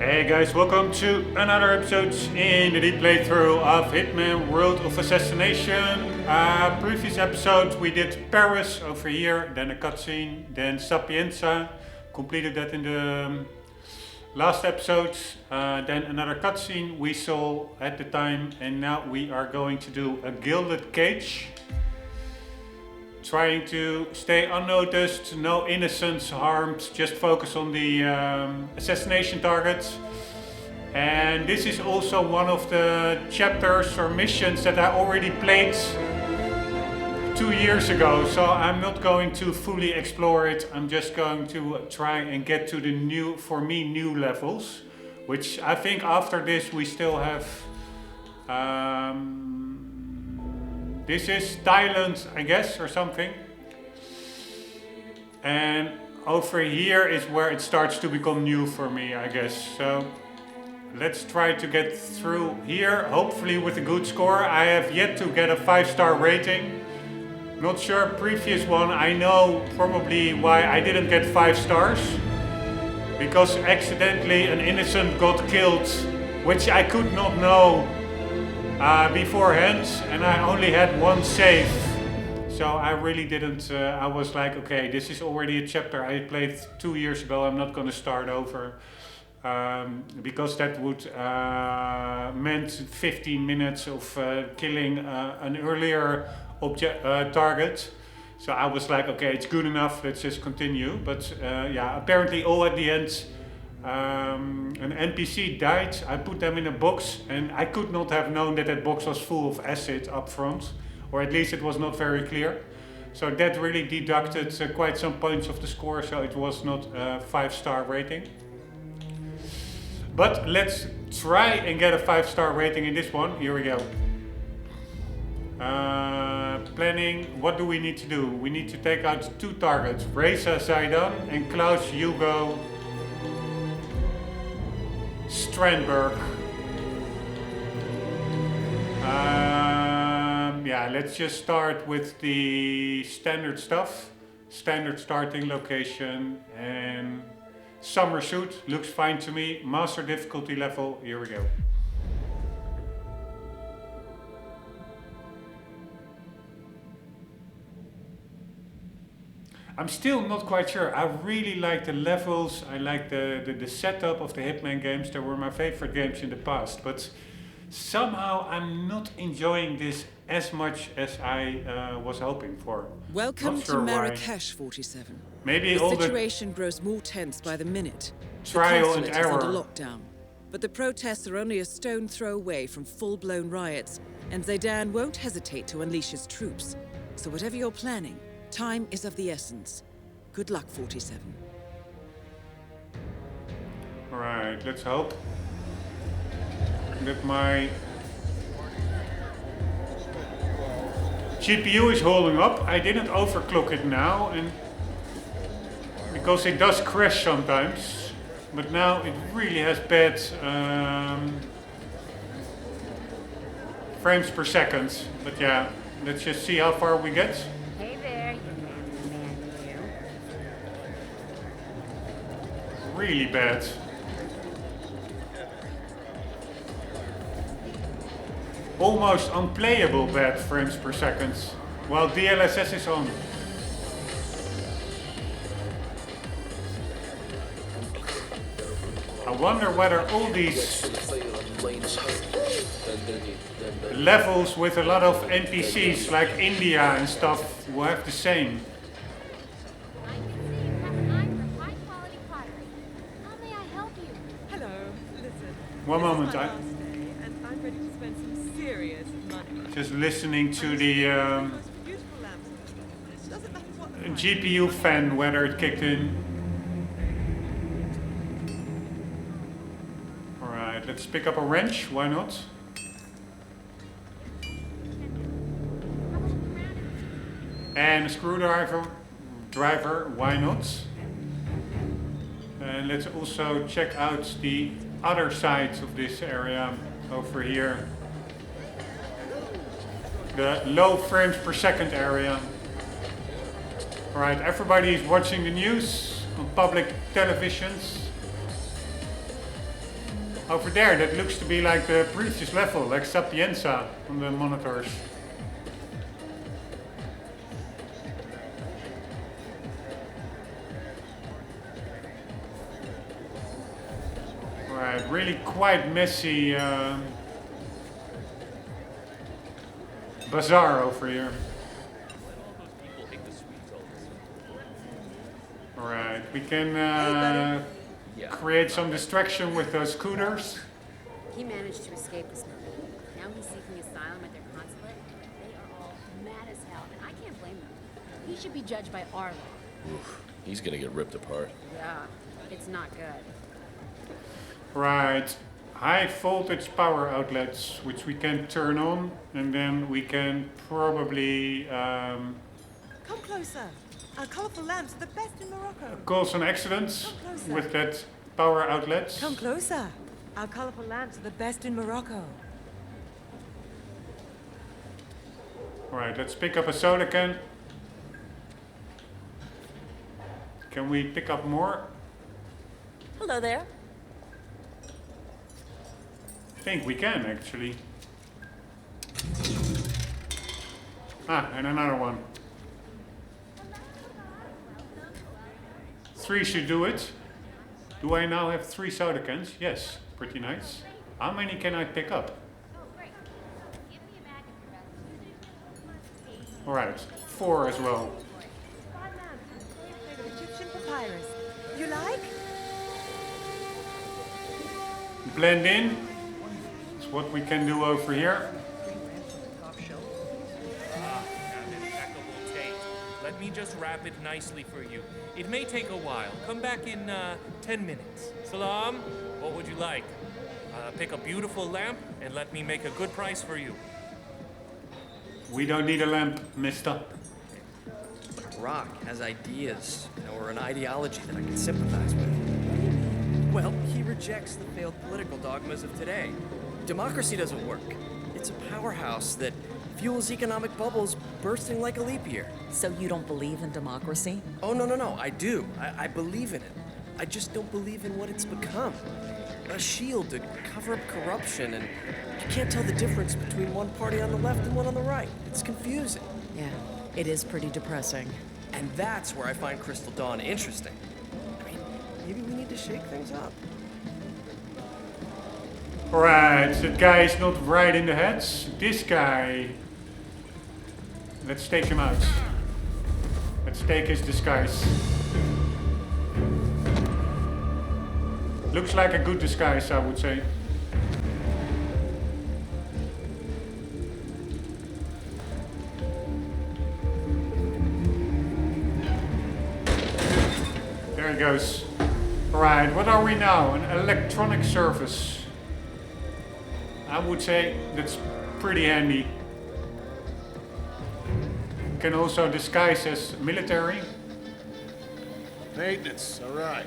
Hey guys, welcome to another episode in the deep playthrough of Hitman World of Assassination. Previous episode we did Paris over here, then a cutscene, then Sapienza. Completed that in the last episode. Then another cutscene we saw at the time, and now we are going to do a gilded cage. Trying to stay unnoticed, no innocents harmed, just focus on the assassination targets. And this is also one of the chapters or missions that I already played 2 years ago, so I'm not going to fully explore it. I'm just going to try and get to the new, for me, new levels, which I think after this we still have. This is Thailand, I guess, or something. And over here is where it starts to become new for me, I guess. So let's try to get through here, hopefully with a good score. I have yet to get a 5-star rating. Not sure, previous one, I know probably why I didn't get 5 stars. Because accidentally an innocent got killed, which I could not know beforehand, and I only had one save, so I really didn't. I was like, okay, this is already a chapter I played 2 years ago. I'm not going to start over because that would meant 15 minutes of killing an earlier target. So I was like, okay, it's good enough. Let's just continue. But yeah, apparently all at the end. An NPC died. I put them in a box, and I could not have known that that box was full of acid up front, or at least it was not very clear. So that really deducted quite some points of the score, so it was not a 5-star rating. But let's try and get a 5-star rating in this one. Here we go. Planning, what do we need to do? We need to take out 2 targets, Reza Zaidan and Klaus Hugo Strandberg. Yeah, let's just start with the standard stuff. Standard starting location and summer suit, looks fine to me. Master difficulty level, here we go. I'm still not quite sure. I really like the levels. I like the setup of the Hitman games. They were my favorite games in the past. But somehow I'm not enjoying this as much as I was hoping for. Welcome to Marrakesh, 47. Maybe the all situation grows more tense by the minute. Trial and the error. is under lockdown. But the protests are only a stone throw away from full-blown riots, and Zaidan won't hesitate to unleash his troops. So whatever you're planning, time is of the essence. Good luck, 47. Alright, let's hope that my GPU is holding up. I didn't overclock it now, and because it does crash sometimes, but now it really has bad frames per second. But yeah, let's just see how far we get. Really bad. Almost unplayable bad frames per second while DLSS is on. I wonder whether all these levels with a lot of NPCs like India and stuff will have the same. One moment, I'm ready to spend some serious money. Just listening to the GPU fan, whether it kicked in. Alright, let's pick up a wrench, why not? And a screwdriver, why not? And let's also check out the other sides of this area over here. The low frames per second area. Alright, everybody is watching the news on public televisions. Over there, that looks to be like the previous level, like Sapienza on the monitors. Right, really quite messy bazaar over here. Alright, we can create some distraction with those scooters. He managed to escape this morning. Now he's seeking asylum at their consulate. They are all mad as hell, and I can't blame them. He should be judged by our law. Oof, he's gonna get ripped apart. Yeah, it's not good. Right, high voltage power outlets, which we can turn on, and then we can probably Come closer. Our colourful lamps are the best in Morocco. cause an accident with that power outlet. Come closer. Our colourful lamps are the best in Morocco. Alright, let's pick up a soda can. Can we pick up more? Hello there. I think we can actually. Ah, and another one. 3 should do it. Do I now have 3 soda cans? Yes, pretty nice. How many can I pick up? Alright, 4 as well. Egyptian papyrus. You like? Blend in. That's what we can do over here. An impeccable tape. Let me just wrap it nicely for you. It may take a while. Come back in 10 minutes. Salam, what would you like? Pick a beautiful lamp and let me make a good price for you. We don't need a lamp, mister. Rock has ideas, or an ideology that I can sympathize with. Well, he rejects the failed political dogmas of today. Democracy doesn't work. It's a powerhouse that fuels economic bubbles bursting like a leap year. So you don't believe in democracy? Oh, no, I do. I believe in it. I just don't believe in what it's become. A shield to cover up corruption, and you can't tell the difference between one party on the left and one on the right. It's confusing. Yeah, it is pretty depressing. And that's where I find Crystal Dawn interesting. I mean, maybe we need to shake things up. Alright, that guy is not right in the heads. This guy. Let's take him out. Let's take his disguise. Looks like a good disguise, I would say. There he goes. Alright, what are we now? An electronic service. I would say that's pretty handy. Can also disguise as military. Maintenance, all right.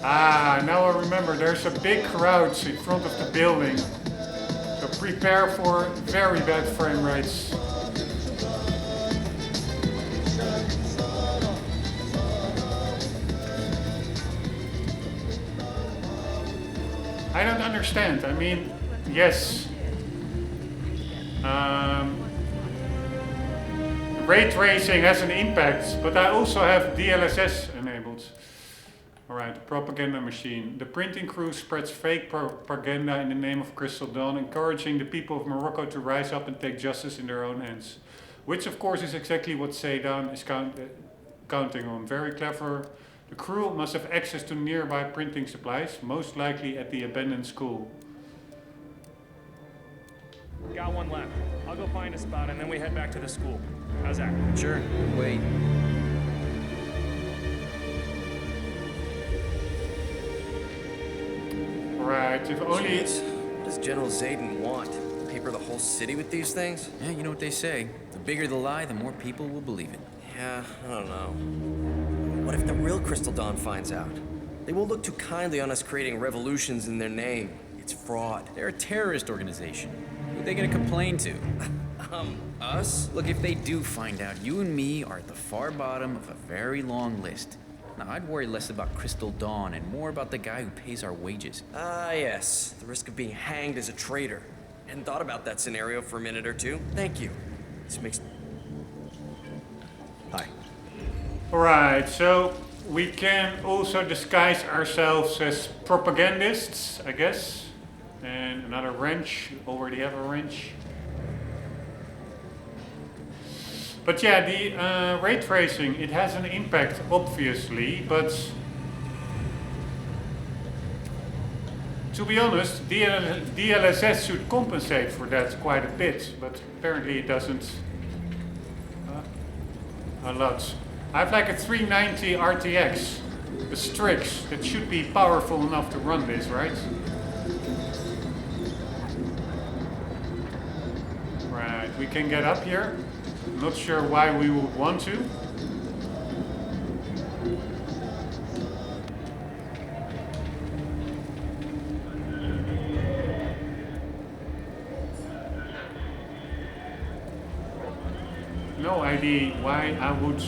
Ah, now I remember, there's a big crowd in front of the building. So prepare for very bad frame rates. I don't understand. I mean, yes. Ray tracing has an impact, but I also have DLSS enabled. Alright, propaganda machine. The printing crew spreads fake propaganda in the name of Crystal Dawn, encouraging the people of Morocco to rise up and take justice in their own hands. Which of course is exactly what Sedan is counting on. Very clever. The crew must have access to nearby printing supplies, most likely at the abandoned school. Got one left. I'll go find a spot and then we head back to the school. How's that? Sure, wait. Right, if only... Jeez, what does General Zayden want? Paper the whole city with these things? Yeah, you know what they say. The bigger the lie, the more people will believe it. Yeah, I don't know. What if the real Crystal Dawn finds out? They won't look too kindly on us creating revolutions in their name. It's fraud. They're a terrorist organization. Who are they gonna complain to? Us? Look, if they do find out, you and me are at the far bottom of a very long list. Now, I'd worry less about Crystal Dawn and more about the guy who pays our wages. Ah, yes. The risk of being hanged as a traitor. Hadn't thought about that scenario for a minute or two. Thank you. This makes... Hi. Alright, so we can also disguise ourselves as propagandists, I guess. And another wrench. Already have a wrench. But yeah, the ray tracing, it has an impact, obviously, but to be honest, DLSS should compensate for that quite a bit, but apparently it doesn't a lot. I have like a 390 RTX, a Strix, that should be powerful enough to run this, right? Right, we can get up here. Not sure why we would want to. No idea why I would.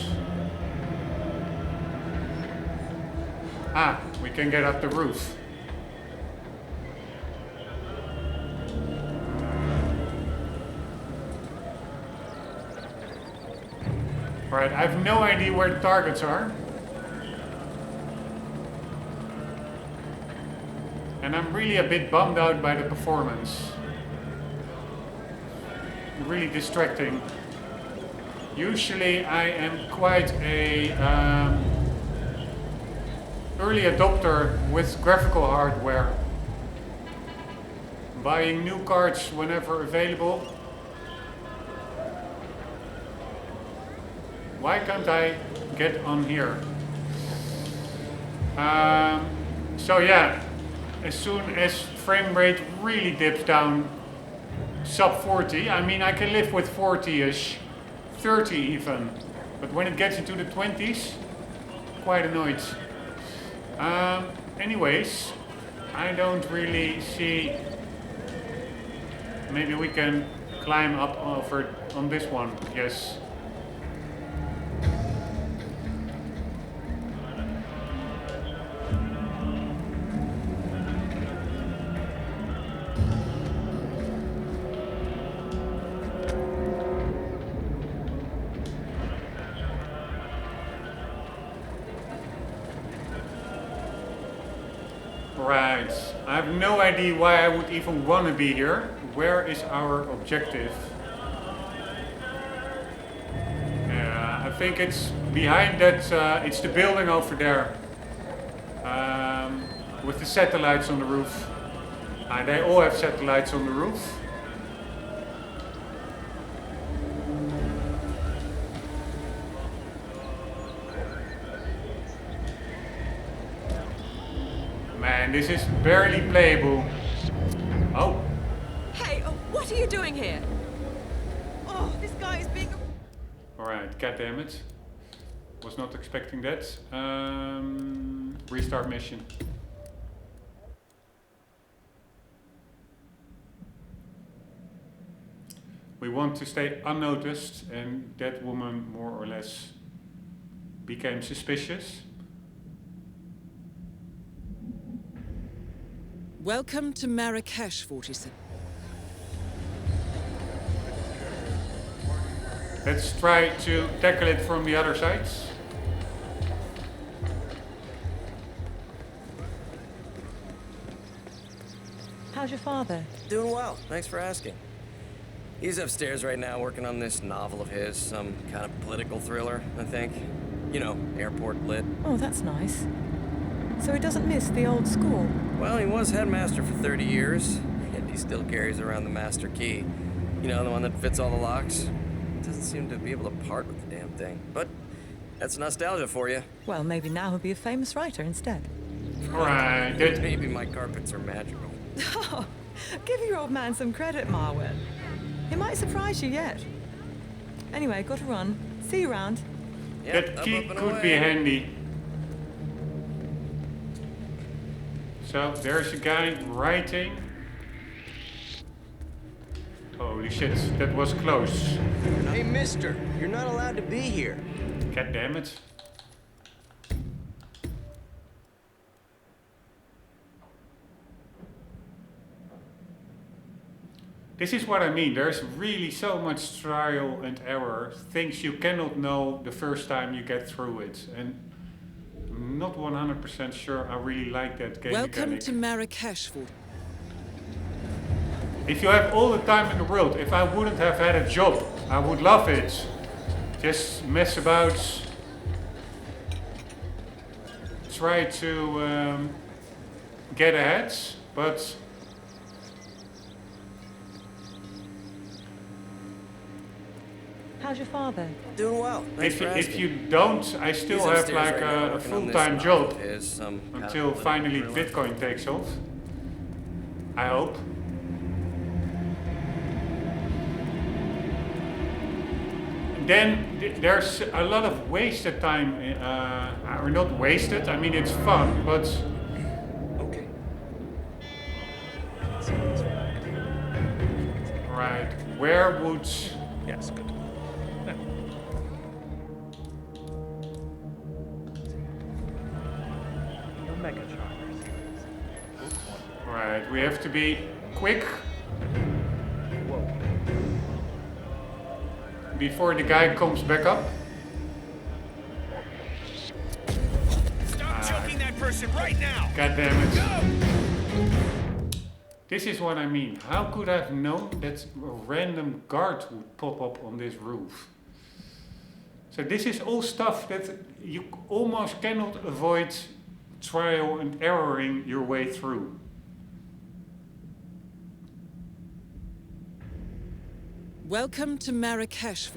Ah, we can get up the roof. Right, I have no idea where the targets are. And I'm really a bit bummed out by the performance. Really distracting. Usually I am quite a early adopter with graphical hardware. Buying new cards whenever available. Why can't I get on here? So yeah, as soon as frame rate really dips down sub 40, I mean I can live with 40-ish, 30 even. But when it gets into the 20s, quite annoyed. Anyways, I don't really see... Maybe we can climb up over on this one, yes. Right, I have no idea why I would even want to be here. Where is our objective? Yeah, I think it's behind that, it's the building over there. With the satellites on the roof. They all have satellites on the roof. Man, this is barely playable. Oh. Hey, what are you doing here? Oh, this guy is being... Alright, goddammit. Was not expecting that. Restart mission. We want to stay unnoticed, and that woman more or less became suspicious. Welcome to Marrakesh, 47. Let's try to tackle it from the other side. How's your father? Doing well, thanks for asking. He's upstairs right now working on this novel of his, some kind of political thriller, I think. You know, airport lit. Oh, that's nice. So he doesn't miss the old school? Well, he was headmaster for 30 years, and he still carries around the master key. You know, the one that fits all the locks. Doesn't seem to be able to part with the damn thing. But that's nostalgia for you. Well, maybe now he'll be a famous writer instead. Alright, Maybe my carpets are magical. Oh, give your old man some credit, Marwin. He might surprise you yet. Anyway, got to run. See you around. Yep, that key up and could away. be handy. So there's a guy writing. Oh Holy shit, that was close. Hey, mister, you're not allowed to be here. God damn it. This is what I mean. There's really so much trial and error, things you cannot know the first time you get through it. And I'm not 100% sure I really like that game Welcome mechanic. to Marrakesh. If you have all the time in the world, if I wouldn't have had a job, I would love it. Just mess about, try to get ahead, but How's your father? Doing well. Thanks for if asking. you don't, I still He's have upstairs like right now a working on this full-time novel job of his, some kind of until political finally thriller. Bitcoin takes off. I hope. Then there's a lot of wasted time, or not wasted, I mean it's fun, but Okay. right, where would... Yes, good. Now, your Mega Charter series. Book 1. Right, we have to be quick Whoa. before the guy comes back up. Stop choking that person right now! God damn it. This is what I mean. How could I have known that a random guard would pop up on this roof? So this is all stuff that you almost cannot avoid trial and erroring your way through. Welcome to Marrakesh.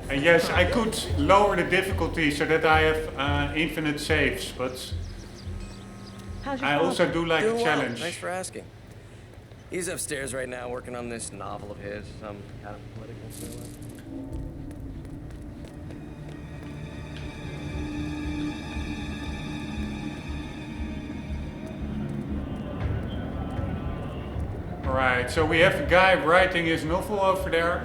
And yes, I could lower the difficulty so that I have infinite saves, but How's your I father? also do like Doing a well. challenge. Thanks for asking. He's upstairs right now working on this novel of his, some kind of political thriller. Alright, so we have a guy writing his novel over there.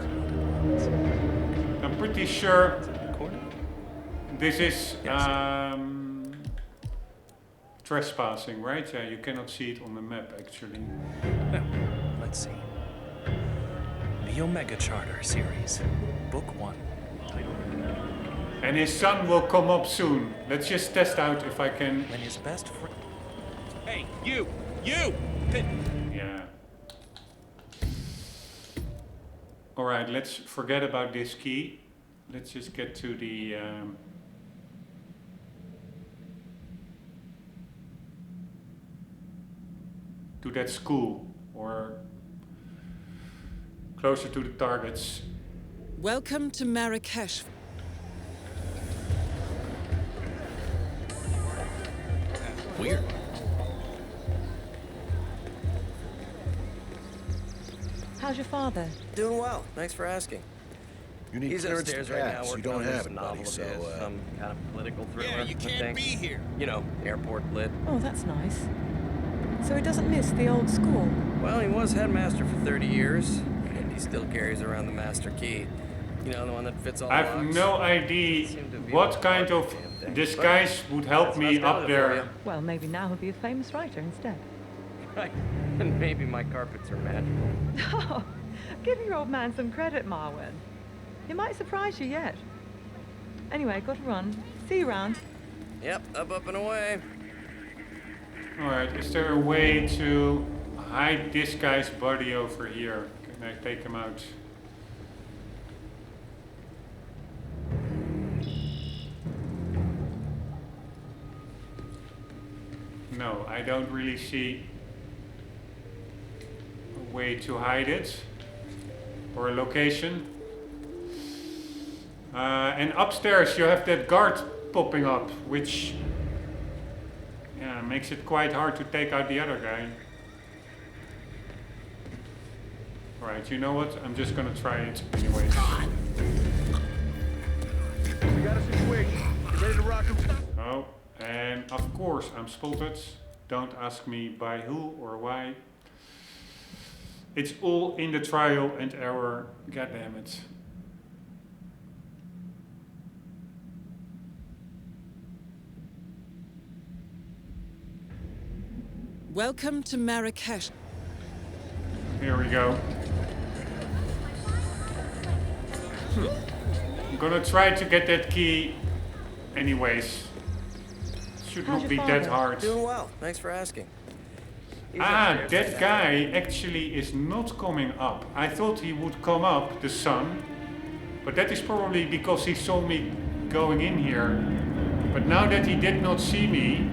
I'm pretty sure this is trespassing, right? Yeah, you cannot see it on the map actually. Now, let's see. The Omega Charter series. Book 1. And his son will come up soon. Let's just test out if I can. When his best friend... Hey, you! You! Yeah. Alright, let's forget about this key. Let's just get to the to that school, or closer to the targets. Welcome to Marrakesh. Weird. How's your father? Doing well. Thanks for asking. You need He's clearance upstairs to right now pass. You working don't on have this it, novel buddy, of so, his, some kind of political thriller. Yeah, you I can't think. be here. You know, airport lit. Oh, that's nice. So he doesn't miss the old school. Well, he was headmaster for 30 years, and he still carries around the master key. You know, the one that fits all I the have locks. no idea Seemed to be what a kind of damn thing. disguise would help That's me not up for there. you. Well, maybe now he'll be a famous writer instead. Right. And maybe my carpets are magical. Oh, give your old man some credit, Marwen. He might surprise you yet. Anyway, got to run. See you around. Yep, up and away. Alright, is there a way to hide this guy's body over here? Can I take him out? No, I don't really see a way to hide it, or a location. And upstairs you have that guard popping up, which makes it quite hard to take out the other guy. Alright, you know what? I'm just gonna try it anyways. We got a situation. You ready to rock 'em? Oh, and of course I'm spotted. Don't ask me by who or why. It's all in the trial and error, god damn it. Welcome to Marrakesh. Here we go. I'm gonna try to get that key anyways. Should not be that hard. Doing well. Thanks for asking. That guy actually is not coming up. I thought he would come up, the sun. But that is probably because he saw me going in here. But now that he did not see me,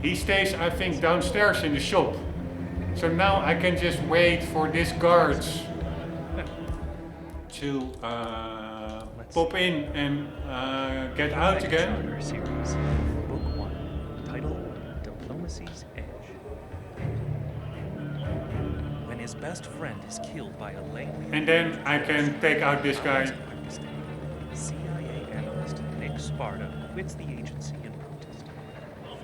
he stays, I think, downstairs in the shop. So now I can just wait for this guard to pop in and get out again. Series, Book 1, title Diplomacy's Edge. When his best friend is killed by a language... And then I can take out this guy. CIA analyst Nick Sparta quits the agency in protest.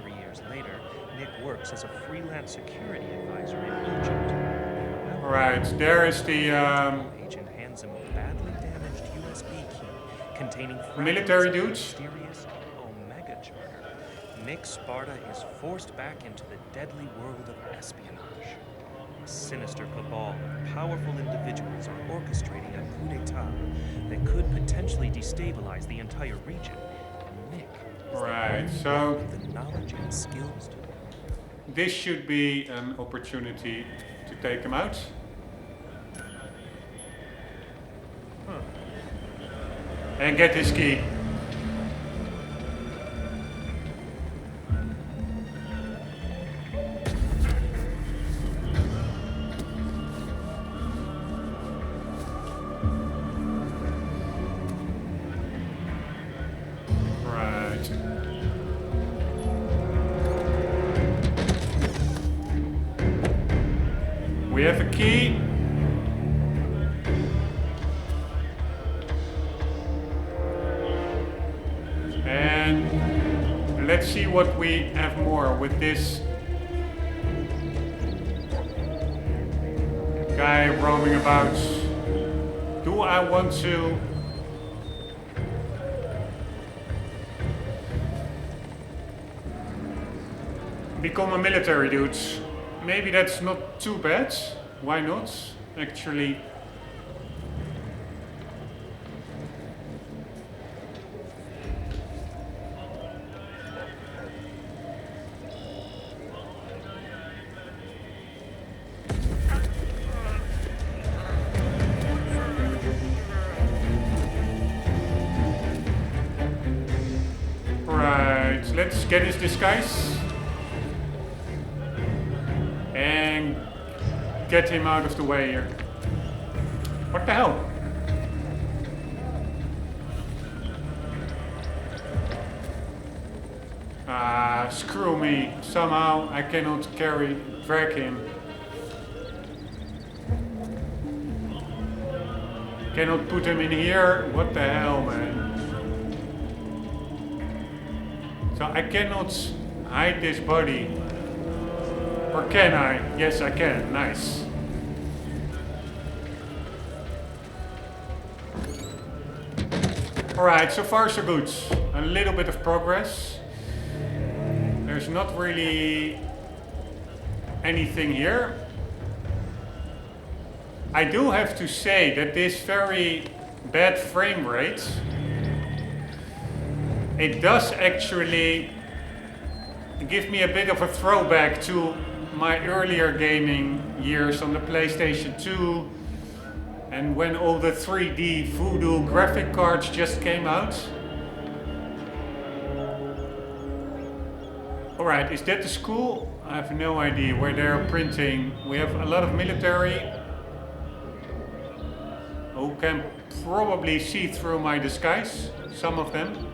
3 years later, Nick works as a freelance security advisor in Egypt. Right, there is the agent hands him a badly damaged USB key containing military dudes. Mysterious Omega Charter. Nick Sparta is forced back into the deadly world of espionage. A sinister cabal of powerful individuals are orchestrating a coup d'etat that could potentially destabilize the entire region. And Nick is the knowledge and skills to this should be an opportunity to take him out. And get his key. Right. We have a key. And let's see what we have more with this guy roaming about. Do I want to become a military dude? Maybe that's not too bad. Why not? Actually. Right, let's get his disguise. And get him out of the way here. What the hell? Screw me. Somehow I cannot drag him. Cannot put him in here. What the hell, man? So I cannot hide this body. Or can I? Yes, I can. Nice. Alright, so far so good. A little bit of progress. There's not really anything here. I do have to say that this very bad frame rate, it does actually give me a bit of a throwback to my earlier gaming years on the PlayStation 2 and when all the 3D voodoo graphic cards just came out. Alright, is that the school? I have no idea where they're printing. We have a lot of military who can probably see through my disguise, some of them.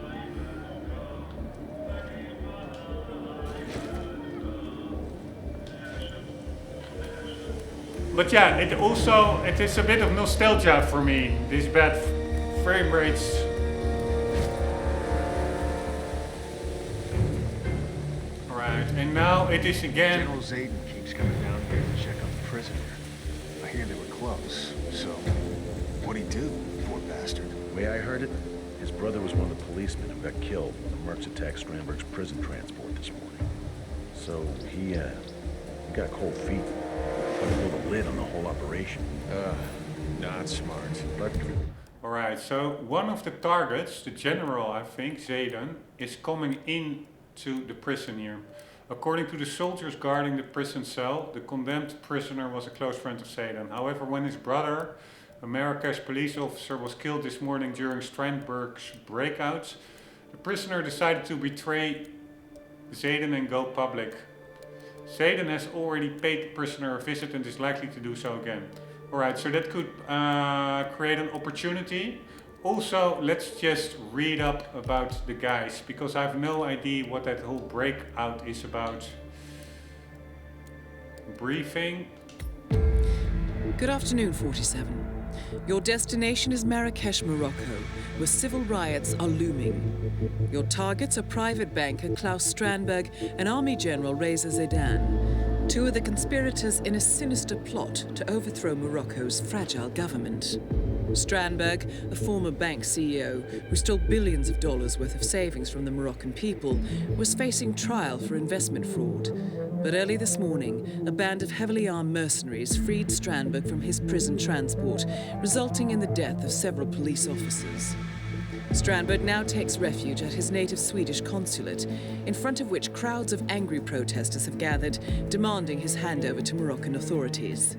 But yeah, it is a bit of nostalgia for me, these bad frame rates. and now it is again. General Zayden keeps coming down here to check on the prisoner. I hear they were close, so what'd he do, poor bastard? The way I heard it, his brother was one of the policemen who got killed when the mercs attacked Strandberg's prison transport this morning. So he got cold feet. Tried to build a lid on the whole operation. Not smart. But Alright, so one of the targets, the general, I think, Zayden, is coming into the prison here. According to the soldiers guarding the prison cell, the condemned prisoner was a close friend of Zayden. However, when his brother, a Marrakesh police officer, was killed this morning during Strandberg's breakouts, the prisoner decided to betray Zayden and go public. Zayden has already paid the prisoner a visit and is likely to do so again. Alright, so that could create an opportunity. Also, let's just read up about the guys, because I have no idea what that whole breakout is about. Briefing. Good afternoon, 47. Your destination is Marrakesh, Morocco, where civil riots are looming. Your targets are private banker Klaus Strandberg and Army General Reza Zaydan, two of the conspirators in a sinister plot to overthrow Morocco's fragile government. Strandberg, a former bank CEO who stole billions of dollars worth of savings from the Moroccan people, was facing trial for investment fraud. But early this morning, a band of heavily armed mercenaries freed Strandberg from his prison transport, resulting in the death of several police officers. Strandberg now takes refuge at his native Swedish consulate, in front of which crowds of angry protesters have gathered, demanding his handover to Moroccan authorities.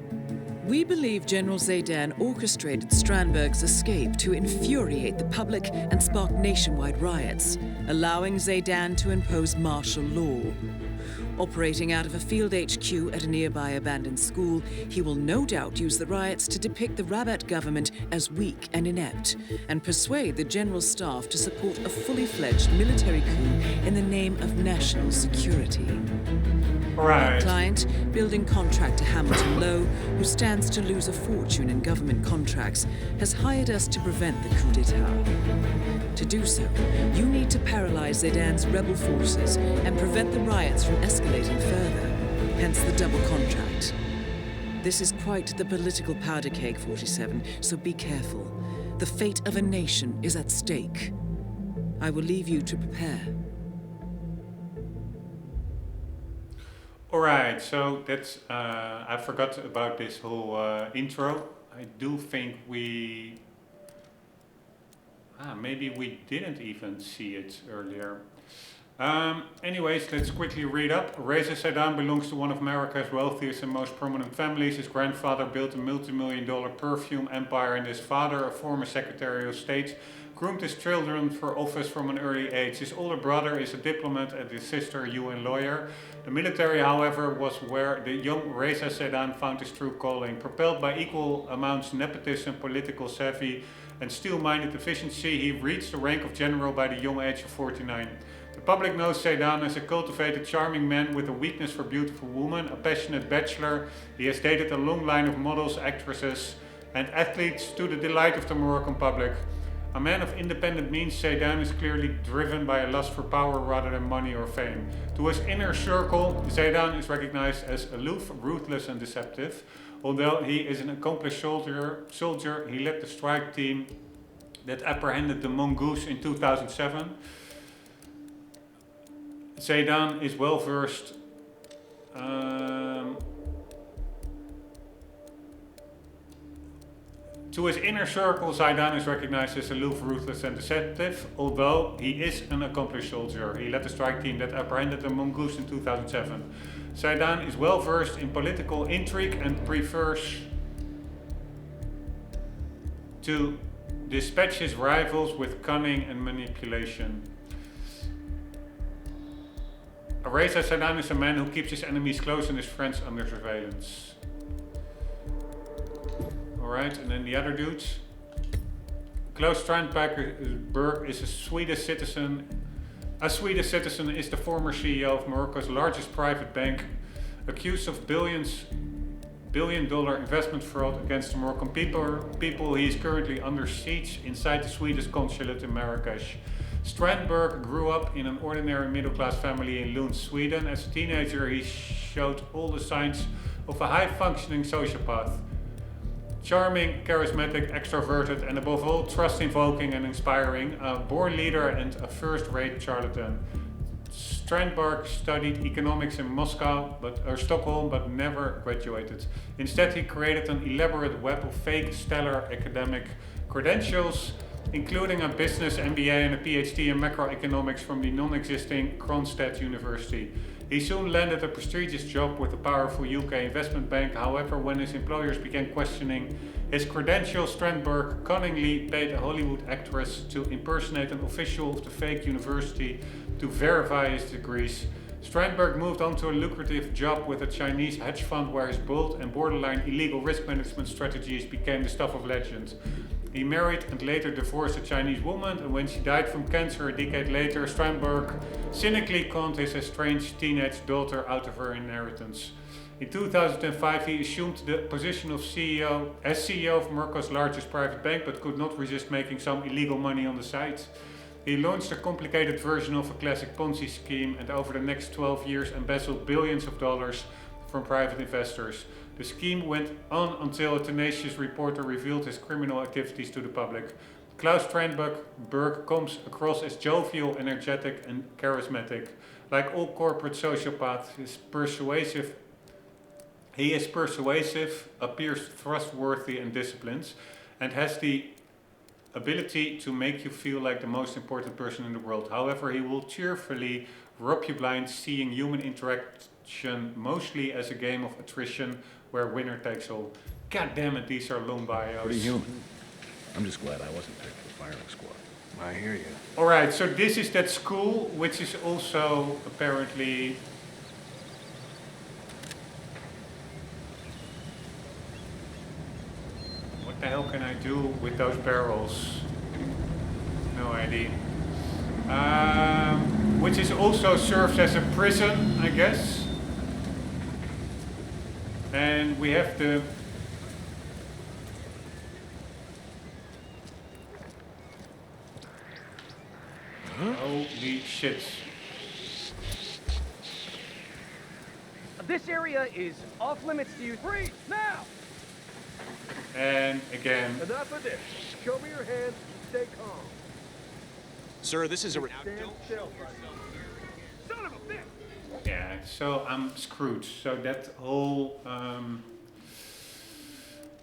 We believe General Zaydan orchestrated Strandberg's escape to infuriate the public and spark nationwide riots, allowing Zaydan to impose martial law. Operating out of a field HQ at a nearby abandoned school, he will no doubt use the riots to depict the Rabat government as weak and inept, and persuade the general staff to support a fully fledged military coup in the name of national security. Right. Our client, building contractor Hamilton Lowe, who stands to lose a fortune in government contracts, has hired us to prevent the coup d'etat. To do so, you need to paralyze Zaydan's rebel forces and prevent the riots from escalating further, hence the double contract. This is quite the political powder keg, 47, so be careful. The fate of a nation is at stake. I will leave you to prepare. Alright, so that's, I forgot about this whole intro. I do think we, maybe we didn't even see it earlier. Anyways, let's quickly read up. Reza Zaydan belongs to one of Marrakesh's wealthiest and most prominent families. His grandfather built a multi-million-dollar perfume empire, and his father, a former Secretary of State, groomed his children for office from an early age. His older brother is a diplomat and his sister a UN lawyer. The military, however, was where the young Reza Zaydan found his true calling. Propelled by equal amounts nepotism, political savvy, and steel-minded efficiency, he reached the rank of general by the young age of 49. The public knows Zaydan as a cultivated, charming man with a weakness for beautiful women, a passionate bachelor. He has dated a long line of models, actresses, and athletes to the delight of the Moroccan public. A man of independent means, Zaydan is clearly driven by a lust for power rather than money or fame. To his inner circle, Zaydan is recognized as aloof, ruthless and deceptive. Although he is an accomplished soldier, he led the strike team that apprehended the mongoose in 2007. Zaydan is well versed to his inner circle, Zaydan is recognized as aloof, ruthless and deceptive, although he is an accomplished soldier. He led the strike team that apprehended the mongoose in 2007. Zaydan is well versed in political intrigue and prefers to dispatch his rivals with cunning and manipulation. Reza Zaydan is a man who keeps his enemies close and his friends under surveillance. Alright, and then the other dudes. Klaus Strandberg is a Swedish citizen. A Swedish citizen is the former CEO of Morocco's largest private bank, accused of billion-dollar investment fraud against the Moroccan people. He is currently under siege inside the Swedish consulate in Marrakesh. Strandberg grew up in an ordinary middle-class family in Lund, Sweden. As a teenager, he showed all the signs of a high-functioning sociopath. Charming, charismatic, extroverted, and above all, trust-invoking and inspiring, a born leader and a first-rate charlatan. Strandberg studied economics in Stockholm, but never graduated. Instead, he created an elaborate web of fake stellar academic credentials, including a business MBA and a PhD in macroeconomics from the non-existing Kronstadt University. He soon landed a prestigious job with a powerful UK investment bank. However, when his employers began questioning his credentials, Strandberg cunningly paid a Hollywood actress to impersonate an official of the fake university to verify his degrees. Strandberg moved on to a lucrative job with a Chinese hedge fund where his bold and borderline illegal risk management strategies became the stuff of legend. He married and later divorced a Chinese woman, and when she died from cancer a decade later, Strandberg cynically conned his estranged teenage daughter out of her inheritance. In 2005, he assumed the position of CEO of Morocco's largest private bank, but could not resist making some illegal money on the side. He launched a complicated version of a classic Ponzi scheme, and over the next 12 years embezzled billions of dollars from private investors. The scheme went on until a tenacious reporter revealed his criminal activities to the public. Klaus Strandberg comes across as jovial, energetic, and charismatic. Like all corporate sociopaths, he is persuasive, appears trustworthy and disciplined, and has the ability to make you feel like the most important person in the world. However, he will cheerfully rob you blind, seeing human interaction mostly as a game of attrition where winner takes all. God damn it, these are long bios. Pretty human. I'm just glad I wasn't picked for firing squad. I hear you. Alright, so this is that school, which is also apparently... What the hell can I do with those barrels? No idea. Which is also serves as a prison, I guess. And we have the... Holy shit. This area is off limits to you. Freeze, now! And again... Enough of this. Show me your hands, stay calm. Sir, this is a... Stand still. Son of a bitch! Yeah, so I'm screwed. So that whole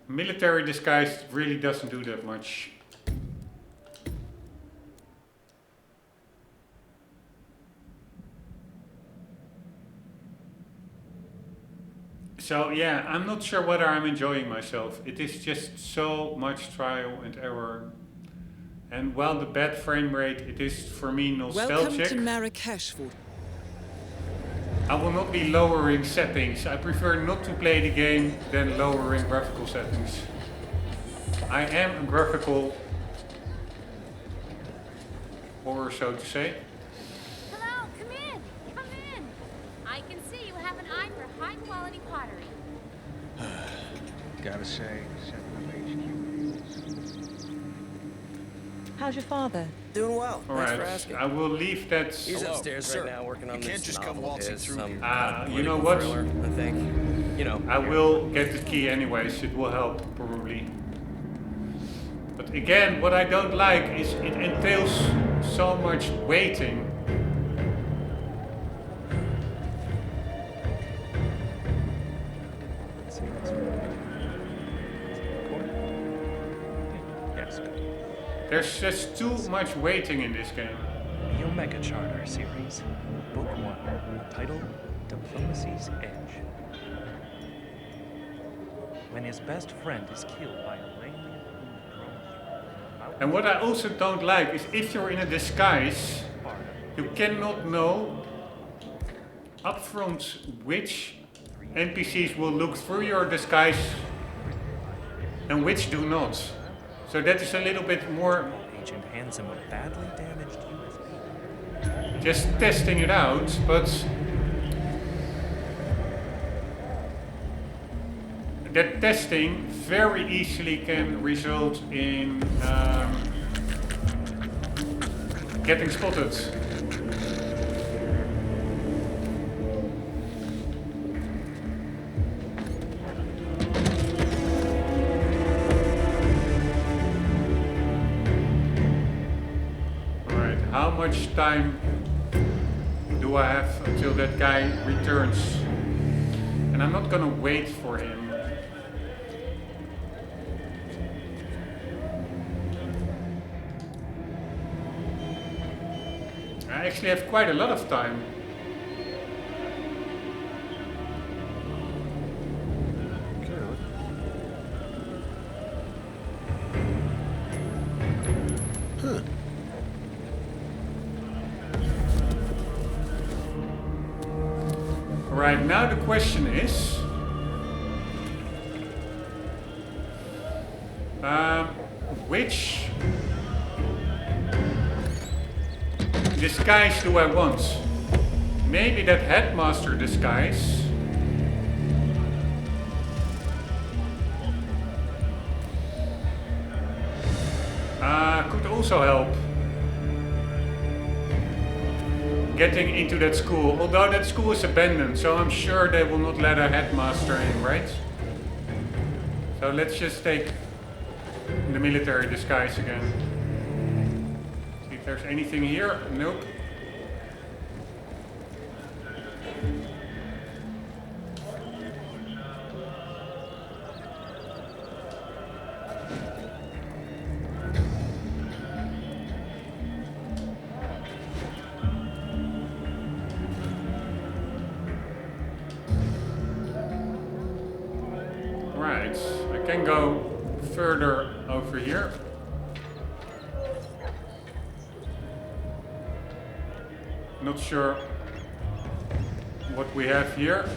military disguise really doesn't do that much. So yeah, I'm not sure whether I'm enjoying myself. It is just so much trial and error. And while the bad frame rate, it is for me nostalgic. Welcome to Marrakesh. I will not be lowering settings. I prefer not to play the game than lowering graphical settings. I am a graphical horror, so to say. Hello, come in. Come in. I can see you have an eye for high-quality pottery. Gotta say, setting up HQ. How's your father? Doing well. All Thanks right, for asking. I will leave that. He's upstairs sir. right now working on You this can't just come novel of waltzing his, through some here. You know political what? thriller, I think. You know. I will get the key anyways. It will help probably. But again, what I don't like is it entails so much waiting. Let's see what's Yes. There's just too much waiting in this game. The Omega Charter series, Book 1, titled Diplomacy's Edge. When his best friend is killed by a alien And what I also don't like is if you're in a disguise, you cannot know upfront which NPCs will look through your disguise and which do not. So that is a little bit more agent hands him a badly damaged USB. just testing it out, but that testing very easily can result in Getting spotted. Alright, how much time do I have until that guy returns? And I'm not gonna wait for him. I actually have quite a lot of time. Right, now the question is... which disguise do I want? Maybe that headmaster disguise. Could also help. Getting into that school, although that school is abandoned, so I'm sure they will not let a headmaster in, right? So let's just take the military disguise again. See if there's anything here. Nope. Right, I can go further over here. Not sure what we have here.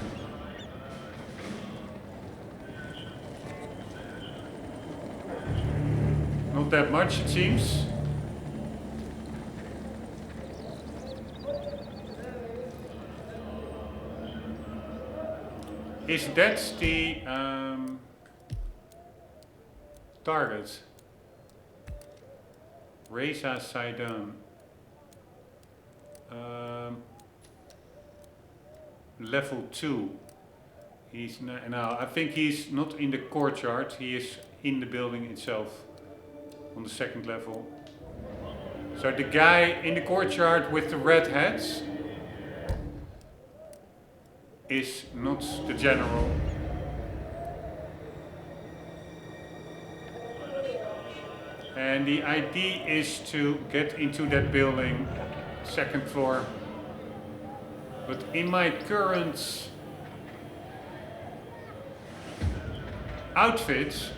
Not that much, it seems. Is that the target? Reza Saidan. Level 2. He's no, I think he's not in the courtyard. He is in the building itself, on the second level. So the guy in the courtyard with the red hats is not the general. And the ID is to get into that building, second floor. But in my current outfit,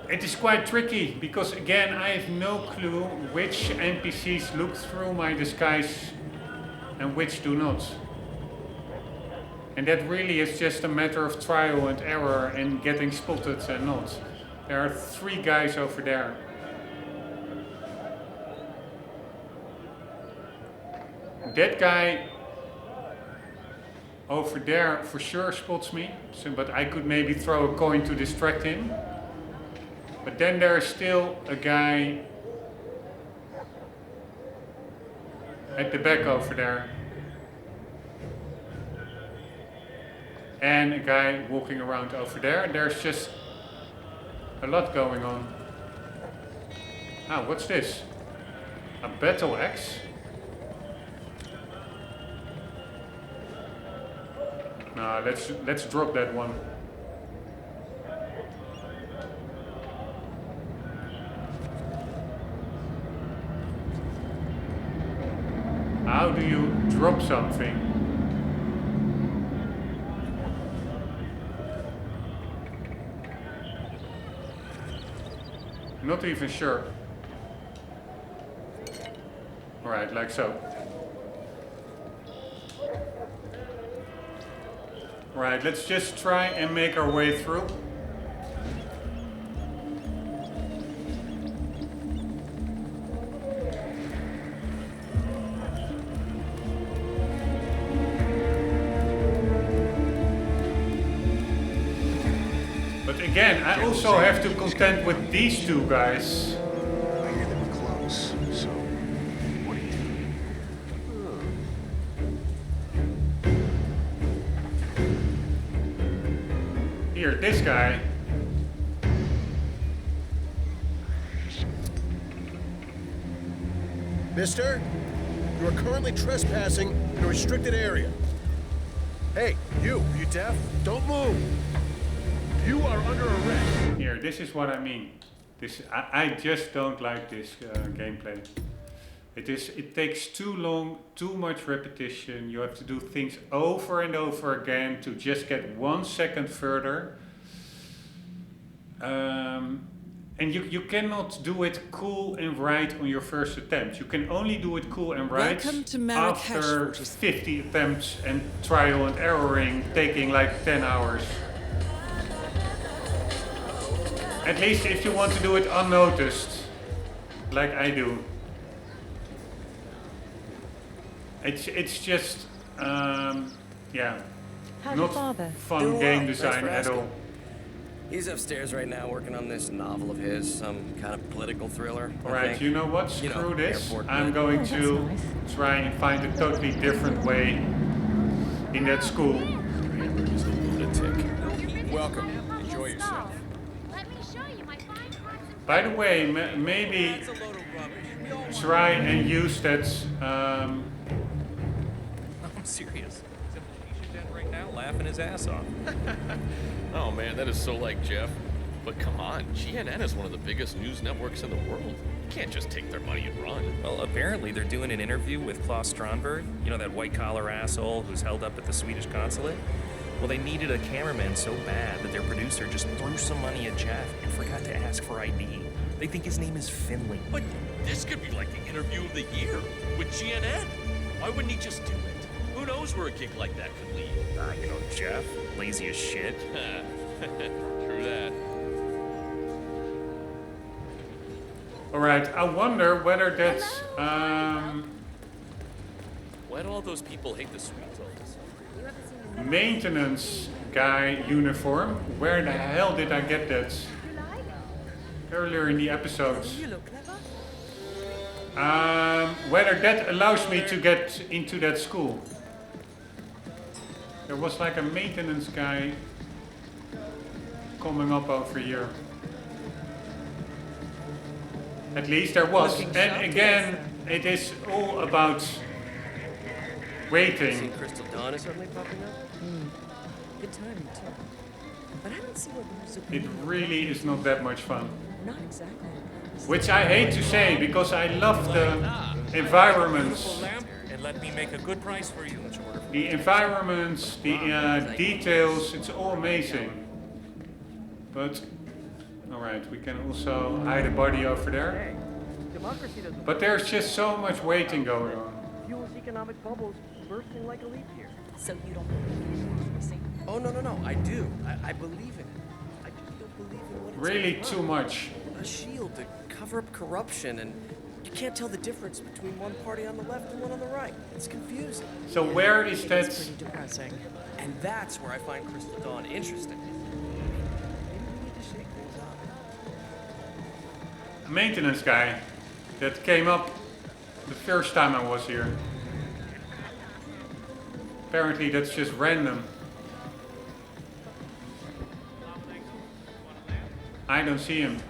it is quite tricky, because again I have no clue which NPCs look through my disguise and which do not. And that really is just a matter of trial and error and getting spotted and not. There are 3 guys over there. That guy over there for sure spots me, so, but I could maybe throw a coin to distract him. But then there's still a guy at the back over there. And a guy walking around over there. There's just a lot going on. Ah, what's this? A battle axe? No, let's drop that one. How do you drop something? Not even sure. Alright, like so. Right, let's just try and make our way through. But again, I also have to contend with these two guys. I hear they were close, so what do you do? Here, this guy. Mister, you are currently trespassing in a restricted area. Hey, you deaf? Don't move. You are under arrest. Here, this is what I mean. I just don't like this gameplay. It takes too long, too much repetition. You have to do things over and over again to just get 1 second further. And you cannot do it cool and right on your first attempt. You can only do it cool and right Welcome to Marrakesh, after 50 attempts and trial and erroring taking like 10 hours. At least if you want to do it unnoticed, like I do. It's just, yeah, How's not your father? fun Doing game well. design Thanks for at asking. all. He's upstairs right now working on this novel of his, some kind of political thriller. I Alright, think. you know what? You Screw know, this. airport I'm lit. going Oh, to that's try and find a totally different way in that school. He's a lunatic. Welcome. Enjoy yourself. Let me show you my fine cards and By the way, maybe try and use that. I'm serious. He's in the shisha den right now, laughing his ass off. Oh man, that is so like Jeff. But come on, GNN is one of the biggest news networks in the world. You can't just take their money and run. Well, apparently they're doing an interview with Klaus Strandberg, you know, that white-collar asshole who's held up at the Swedish consulate. Well, they needed a cameraman so bad that their producer just threw some money at Jeff and forgot to ask for ID. They think his name is Finley. But this could be like the interview of the year with GNN. Why wouldn't he just do it? Who knows where a gig like that could lead? You know, Jeff, lazy as shit. True that. Alright, I wonder whether that's. Why do all those people hate the Swedes all this? Maintenance guy uniform. Where the hell did I get that? Earlier in the episodes. Whether that allows me to get into that school. There was like a maintenance guy coming up over here. At least there was. And again, it is all about waiting. See Crystal Dawn is suddenly popping up? Good timing, too. But I don't see what there's a It really is not that much fun. Not exactly. Which I hate to say because I love the environments. And let me make a good price for you. The environments, the details, it's all amazing. But, alright, we can also hide a body over there. But there's just so much waiting going on. Fuels economic bubbles bursting like a leaf year. So you don't believe in democracy? Oh, no, I do. I believe in it. I just don't believe in what it's Really about. too much. A shield to cover up corruption, and you can't tell the difference between one party on the left and one on the right. It's confusing. So where is that? It's pretty depressing. And that's where I find Crystal Dawn interesting. Maybe we need to shake things up. A maintenance guy that came up the first time I was here. Apparently that's just random. I don't see him.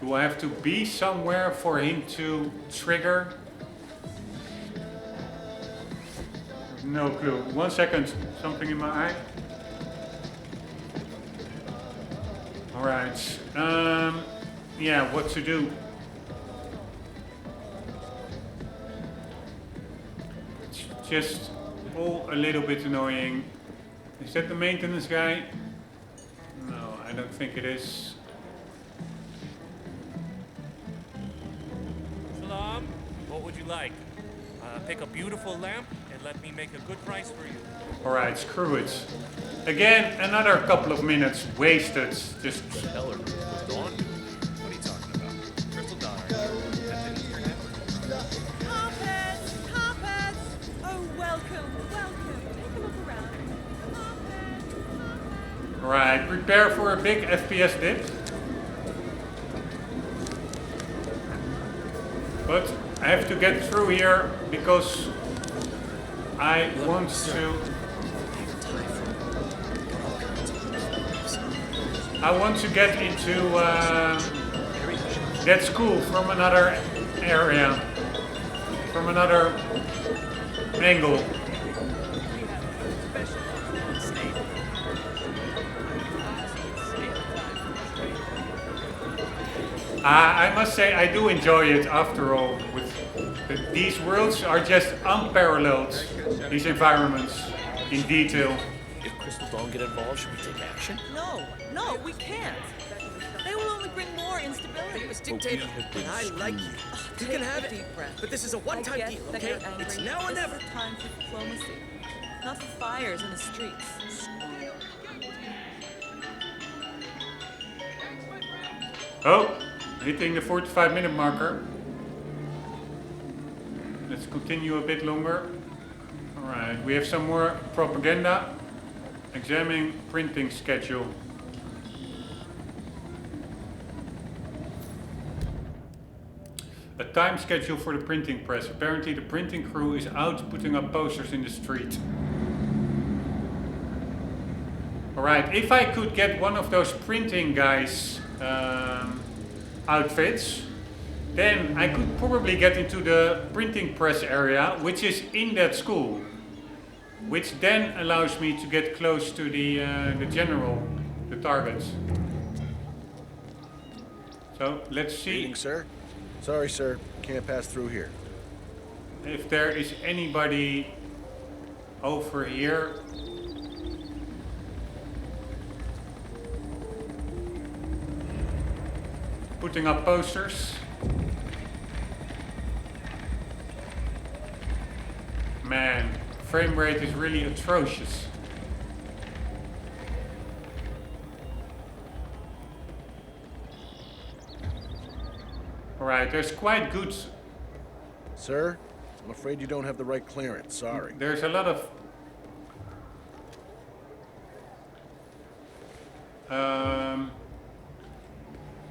Do I have to be somewhere for him to trigger? No clue. 1 second. Something in my eye. Alright. Yeah, what to do? It's just all a little bit annoying. Is that the maintenance guy? No, I don't think it is. Salam, what would you like? Pick a beautiful lamp and let me make a good price for you. Alright, screw it. Again, another couple of minutes wasted. Just Tell her Crystal Dawn. What are you talking about? Crystal Dawn, that didn't turn out. Carpets! Carpets! Oh, welcome, welcome. Take a look around. Alright, prepare for a big FPS dip. But I have to get through here because I want to... I want to get into that school from another area, from another angle. I must say I do enjoy it after all. These worlds are just unparalleled, these environments, in detail. If Crystal Dawn get involved, should we take action? No, we can't. They will only bring more instability. Miss Dictator, I like you. You can have it, but this is a one-time deal, okay? It's now or never. This is time for diplomacy, not for fires in the streets. Oh, hitting the 45-minute marker. Let's continue a bit longer. Alright, we have some more propaganda. Examining printing schedule. A time schedule for the printing press. Apparently the printing crew is out putting up posters in the street. Alright, if I could get one of those printing guys' outfits, then I could probably get into the printing press area, which is in that school. Which then allows me to get close to the general, the targets. So let's see. Evening, sir. Sorry, sir. Can't pass through here. If there is anybody over here. Putting up posters. Man, frame rate is really atrocious. Alright, there's quite good... Sir, I'm afraid you don't have the right clearance. Sorry. There's a lot of...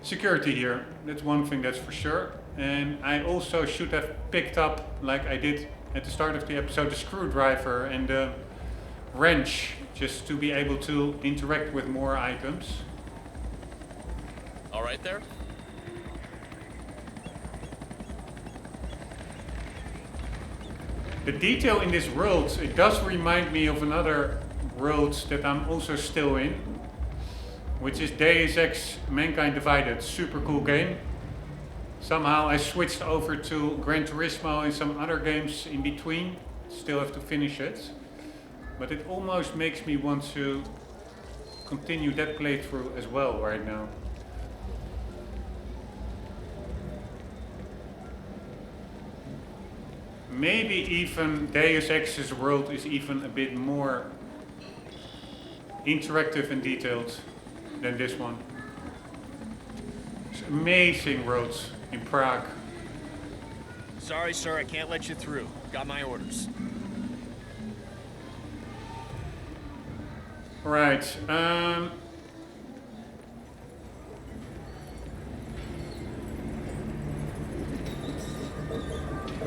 security here. That's one thing that's for sure. And I also should have picked up, like I did at the start of the episode, the screwdriver and the wrench, just to be able to interact with more items. All right there? The detail in this world, it does remind me of another world that I'm also still in, which is Deus Ex Mankind Divided. Super cool game. Somehow I switched over to Gran Turismo and some other games in between. Still have to finish it. But it almost makes me want to continue that playthrough as well right now. Maybe even Deus Ex's world is even a bit more interactive and detailed than this one. It's amazing roads in Prague. Sorry, sir, I can't let you through. Got my orders. Right.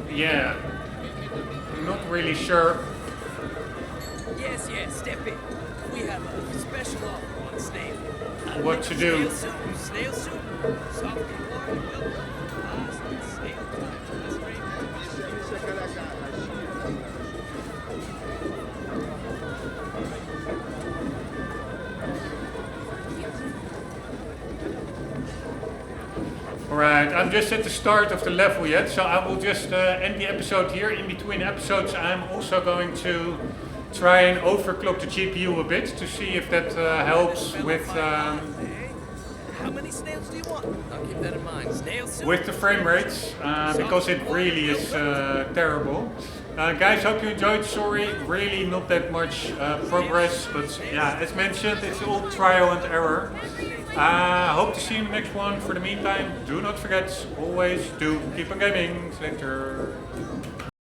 Yeah. I'm not really sure. Yes, step in. We have a special offer on snail. What to do. Snail soup. Soft and warm. Snail Alright, I'm just at the start of the level yet, so I will just end the episode here. In between episodes I'm also going to try and overclock the GPU a bit to see if that helps with How many snails do you want? I'll keep that in mind. Snail soup. with the frame rates, because it really is terrible. Guys, hope you enjoyed. Sorry, really not that much progress, but yeah, as mentioned, it's all trial and error. Hope to see you in the next one. For the meantime, do not forget, always do keep on gaming. Later.